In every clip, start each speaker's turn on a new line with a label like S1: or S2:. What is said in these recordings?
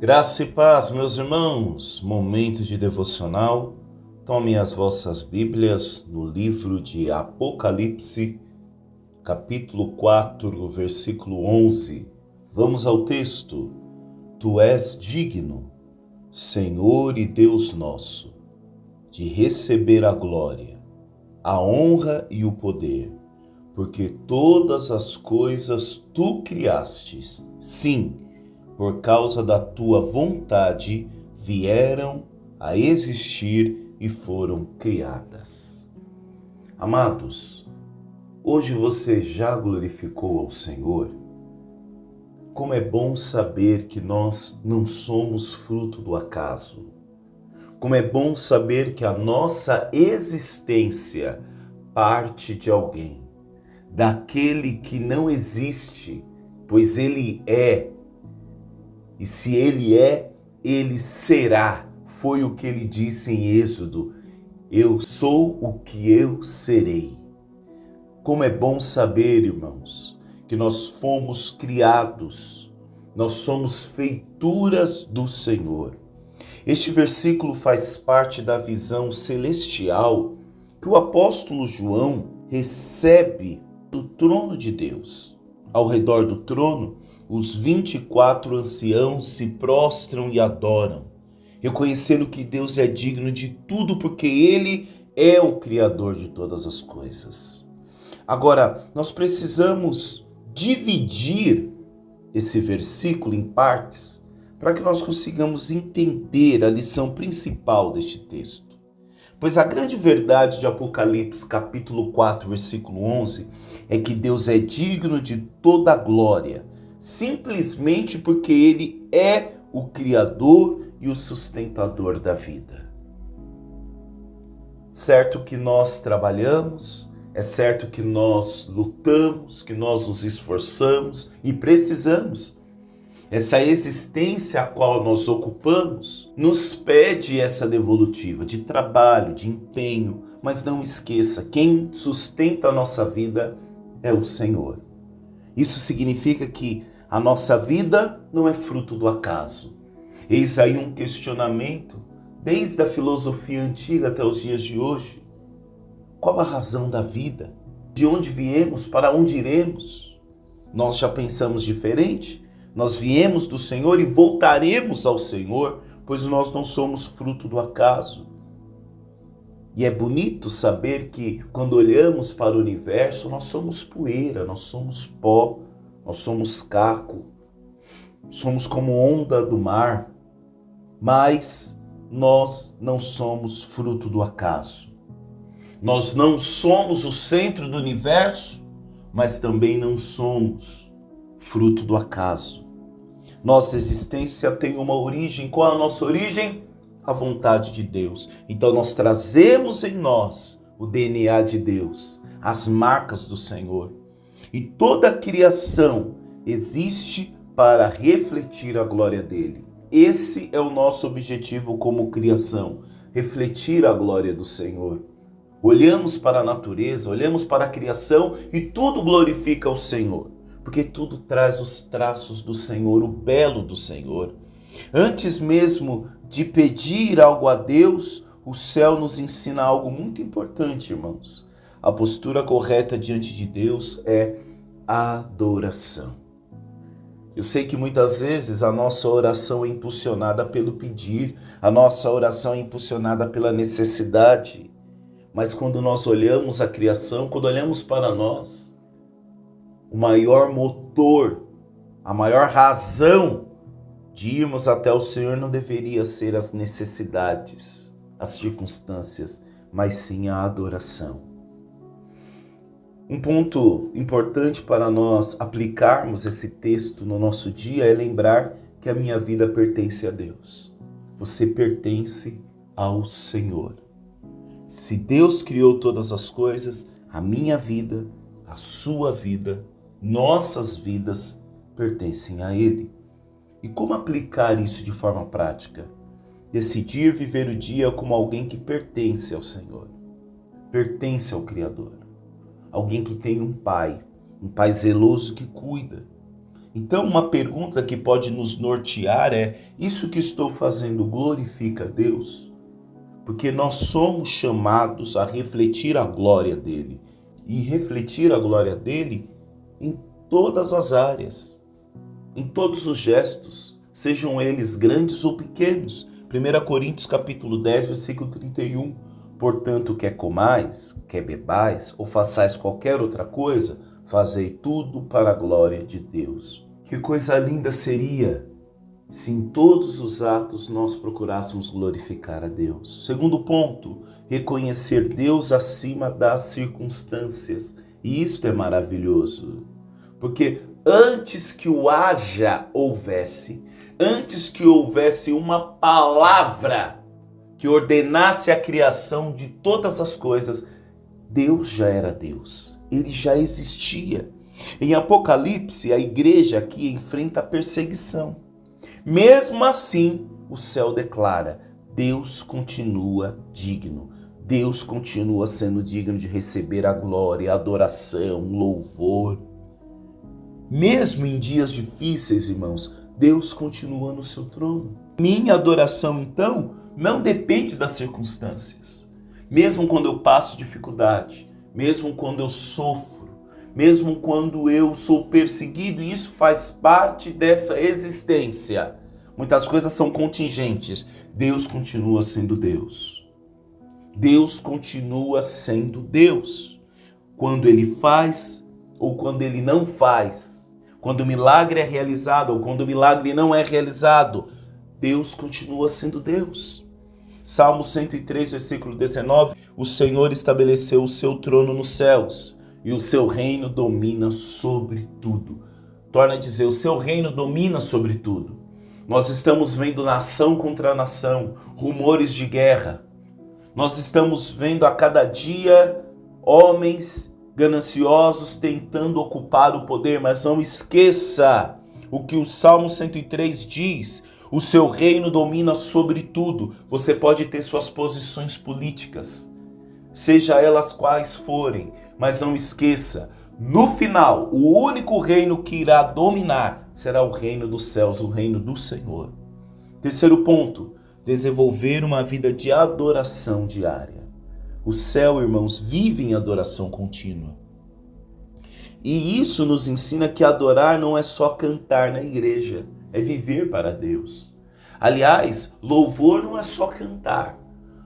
S1: Graça e paz, meus irmãos. Momento de devocional. Tomem as vossas Bíblias no livro de Apocalipse, capítulo 4, versículo 11. Vamos ao texto. Tu és digno, Senhor e Deus nosso, de receber a glória, a honra e o poder, porque todas as coisas tu criastes. Sim, por causa da tua vontade, vieram a existir e foram criadas. Amados, hoje você já glorificou ao Senhor? Como é bom saber que nós não somos fruto do acaso. Como é bom saber que a nossa existência parte de alguém, daquele que não existe, pois ele é. E se ele é, ele será. Foi o que ele disse em Êxodo: eu sou o que eu serei. Como é bom saber, irmãos, que nós fomos criados, nós somos feituras do Senhor. Este versículo faz parte da visão celestial que o apóstolo João recebe do trono de Deus. Ao redor do trono, os 24 anciãos se prostram e adoram, reconhecendo que Deus é digno de tudo, porque Ele é o Criador de todas as coisas. Agora, nós precisamos dividir esse versículo em partes para que nós consigamos entender a lição principal deste texto. Pois a grande verdade de Apocalipse, capítulo 4, versículo 11, é que Deus é digno de toda a glória, simplesmente porque Ele é o Criador e o sustentador da vida. Certo que nós trabalhamos, é certo que nós lutamos, que nós nos esforçamos e precisamos. Essa existência a qual nós ocupamos nos pede essa devolutiva de trabalho, de empenho, mas não esqueça, quem sustenta a nossa vida é o Senhor. Isso significa que a nossa vida não é fruto do acaso. Eis aí um questionamento, desde a filosofia antiga até os dias de hoje. Qual a razão da vida? De onde viemos? Para onde iremos? Nós já pensamos diferente? Nós viemos do Senhor e voltaremos ao Senhor, pois nós não somos fruto do acaso. E é bonito saber que quando olhamos para o universo, nós somos poeira, nós somos pó, nós somos caco, somos como onda do mar, mas nós não somos fruto do acaso. Nós não somos o centro do universo, mas também não somos fruto do acaso. Nossa existência tem uma origem. Qual é a nossa origem? A vontade de Deus. Então nós trazemos em nós o DNA de Deus, as marcas do Senhor. E toda a criação existe para refletir a glória dele. Esse é o nosso objetivo como criação, refletir a glória do Senhor. Olhamos para a natureza, olhamos para a criação e tudo glorifica o Senhor, porque tudo traz os traços do Senhor, o belo do Senhor. Antes mesmo de pedir algo a Deus, o céu nos ensina algo muito importante, irmãos. A postura correta diante de Deus é adoração. Eu sei que muitas vezes a nossa oração é impulsionada pelo pedir, a nossa oração é impulsionada pela necessidade. Mas quando nós olhamos a criação, quando olhamos para nós, o maior motor, a maior razão de irmos até o Senhor não deveria ser as necessidades, as circunstâncias, mas sim a adoração. Um ponto importante para nós aplicarmos esse texto no nosso dia é lembrar que a minha vida pertence a Deus. Você pertence ao Senhor. Se Deus criou todas as coisas, a minha vida, a sua vida, nossas vidas pertencem a Ele. E como aplicar isso de forma prática? Decidir viver o dia como alguém que pertence ao Senhor, pertence ao Criador. Alguém que tem um pai zeloso que cuida. Então, uma pergunta que pode nos nortear é: isso que estou fazendo glorifica a Deus? Porque nós somos chamados a refletir a glória dele. E refletir a glória dele em todas as áreas, em todos os gestos, sejam eles grandes ou pequenos. 1 Coríntios capítulo 10, versículo 31. Portanto, quer comais, quer bebais, ou façais qualquer outra coisa, fazei tudo para a glória de Deus. Que coisa linda seria se em todos os atos nós procurássemos glorificar a Deus. Segundo ponto, reconhecer Deus acima das circunstâncias. E isto é maravilhoso, porque antes que o houvesse, antes que houvesse uma palavra que ordenasse a criação de todas as coisas, Deus já era Deus, ele já existia. Em Apocalipse, a igreja aqui enfrenta a perseguição. Mesmo assim, o céu declara: Deus continua digno. Deus continua sendo digno de receber a glória, a adoração, o louvor. Mesmo em dias difíceis, irmãos, Deus continua no seu trono. Minha adoração, então, não depende das circunstâncias. Mesmo quando eu passo dificuldade, mesmo quando eu sofro, mesmo quando eu sou perseguido, e isso faz parte dessa existência. Muitas coisas são contingentes. Deus continua sendo Deus. Deus continua sendo Deus. Quando ele faz ou quando ele não faz, quando o milagre é realizado ou quando o milagre não é realizado, Deus continua sendo Deus. Salmo 103, versículo 19, o Senhor estabeleceu o seu trono nos céus e o seu reino domina sobre tudo. Torna a dizer, o seu reino domina sobre tudo. Nós estamos vendo nação contra nação, rumores de guerra. Nós estamos vendo a cada dia homens gananciosos tentando ocupar o poder, mas não esqueça o que o Salmo 103 diz. O seu reino domina sobre tudo. Você pode ter suas posições políticas, seja elas quais forem, mas não esqueça, no final, o único reino que irá dominar será o reino dos céus, o reino do Senhor. Terceiro ponto, desenvolver uma vida de adoração diária. O céu, irmãos, vive em adoração contínua. E isso nos ensina que adorar não é só cantar na igreja, é viver para Deus. Aliás, louvor não é só cantar.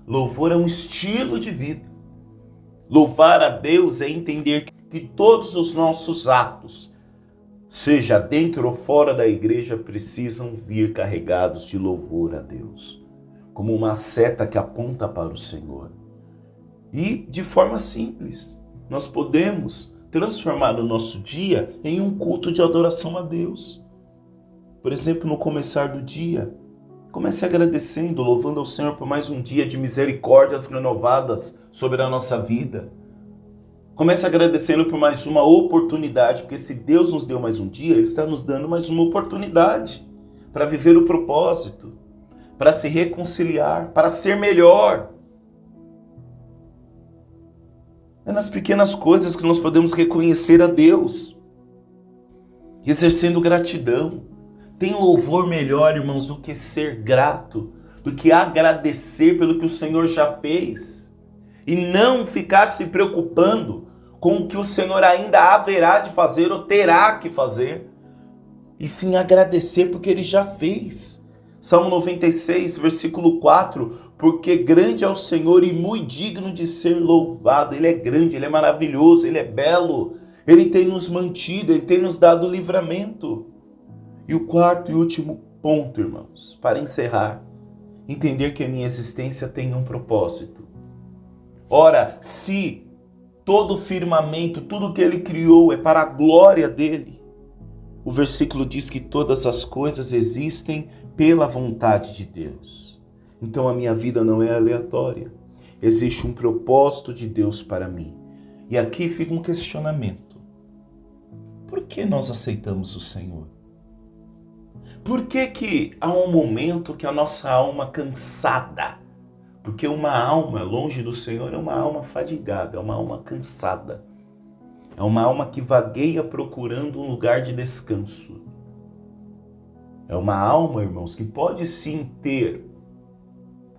S1: Louvor é um estilo de vida. Louvar a Deus é entender que todos os nossos atos, seja dentro ou fora da igreja, precisam vir carregados de louvor a Deus, como uma seta que aponta para o Senhor. E de forma simples, nós podemos transformar o nosso dia em um culto de adoração a Deus. Por exemplo, no começar do dia, comece agradecendo, louvando ao Senhor por mais um dia de misericórdias renovadas sobre a nossa vida. Comece agradecendo por mais uma oportunidade, porque se Deus nos deu mais um dia, Ele está nos dando mais uma oportunidade para viver o propósito, para se reconciliar, para ser melhor. É nas pequenas coisas que nós podemos reconhecer a Deus, exercendo gratidão. Tem louvor melhor, irmãos, do que ser grato, do que agradecer pelo que o Senhor já fez. E não ficar se preocupando com o que o Senhor ainda haverá de fazer ou terá que fazer. E sim agradecer porque Ele já fez. Salmo 96, versículo 4. Porque grande é o Senhor e muito digno de ser louvado. Ele é grande, Ele é maravilhoso, Ele é belo. Ele tem nos mantido, Ele tem nos dado livramento. E o quarto e último ponto, irmãos, para encerrar, entender que a minha existência tem um propósito. Ora, se todo o firmamento, tudo que Ele criou é para a glória dEle, o versículo diz que todas as coisas existem pela vontade de Deus. Então a minha vida não é aleatória. Existe um propósito de Deus para mim. E aqui fica um questionamento. Por que nós aceitamos o Senhor? Por que há um momento que a nossa alma cansada, porque uma alma longe do Senhor é uma alma fadigada, é uma alma cansada, é uma alma que vagueia procurando um lugar de descanso. É uma alma, irmãos, que pode sim ter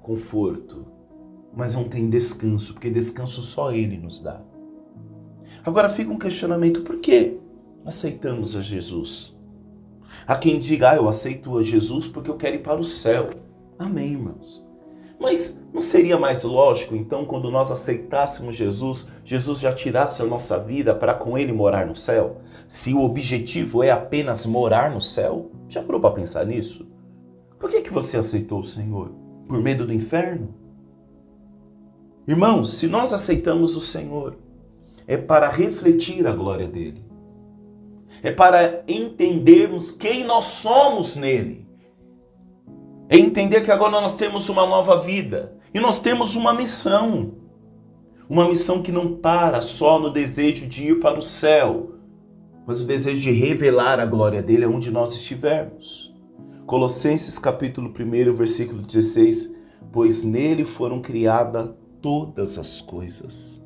S1: conforto, mas não tem descanso, porque descanso só Ele nos dá. Agora fica um questionamento, por que aceitamos a Jesus? Há quem diga, eu aceito a Jesus porque eu quero ir para o céu. Amém, irmãos. Mas não seria mais lógico, então, quando nós aceitássemos Jesus, Jesus já tirasse a nossa vida para com Ele morar no céu? Se o objetivo é apenas morar no céu, já parou para pensar nisso? Por que você aceitou o Senhor? Por medo do inferno? Irmãos, se nós aceitamos o Senhor, é para refletir a glória dele. É para entendermos quem nós somos nele. É entender que agora nós temos uma nova vida. E nós temos uma missão. Uma missão que não para só no desejo de ir para o céu, mas o desejo de revelar a glória dele onde nós estivermos. Colossenses capítulo 1, versículo 16. Pois nele foram criadas todas as coisas.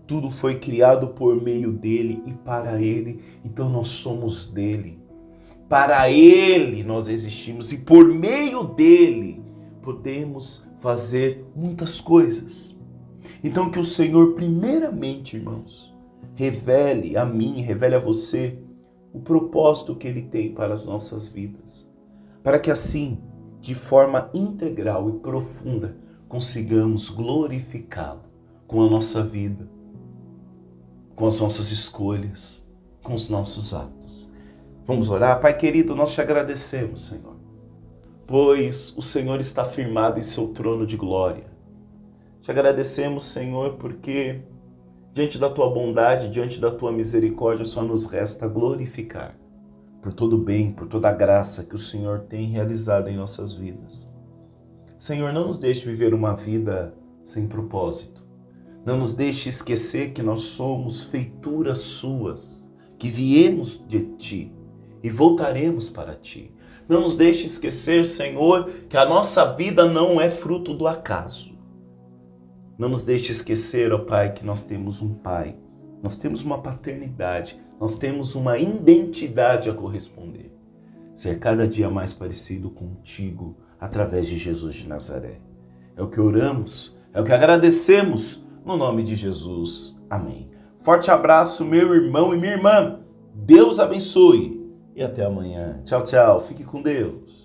S1: Tudo foi criado por meio dele e para ele. Então nós somos dele. Para ele nós existimos e por meio dele podemos fazer muitas coisas. Então que o Senhor primeiramente, irmãos, revele a mim, revele a você o propósito que ele tem para as nossas vidas. Para que assim, de forma integral e profunda, consigamos glorificá-lo com a nossa vida, com as nossas escolhas, com os nossos atos. Vamos orar? Pai querido, nós te agradecemos, Senhor, pois o Senhor está firmado em seu trono de glória. Te agradecemos, Senhor, porque diante da tua bondade, diante da tua misericórdia, só nos resta glorificar por todo o bem, por toda a graça que o Senhor tem realizado em nossas vidas. Senhor, não nos deixe viver uma vida sem propósito. Não nos deixe esquecer que nós somos feituras suas, que viemos de ti e voltaremos para ti. Não nos deixe esquecer, Senhor, que a nossa vida não é fruto do acaso. Não nos deixe esquecer, ó Pai, que nós temos um Pai, nós temos uma paternidade, nós temos uma identidade a corresponder. Ser cada dia mais parecido contigo através de Jesus de Nazaré. É o que oramos, é o que agradecemos no nome de Jesus. Amém. Forte abraço, meu irmão e minha irmã. Deus abençoe e até amanhã. Tchau, tchau. Fique com Deus.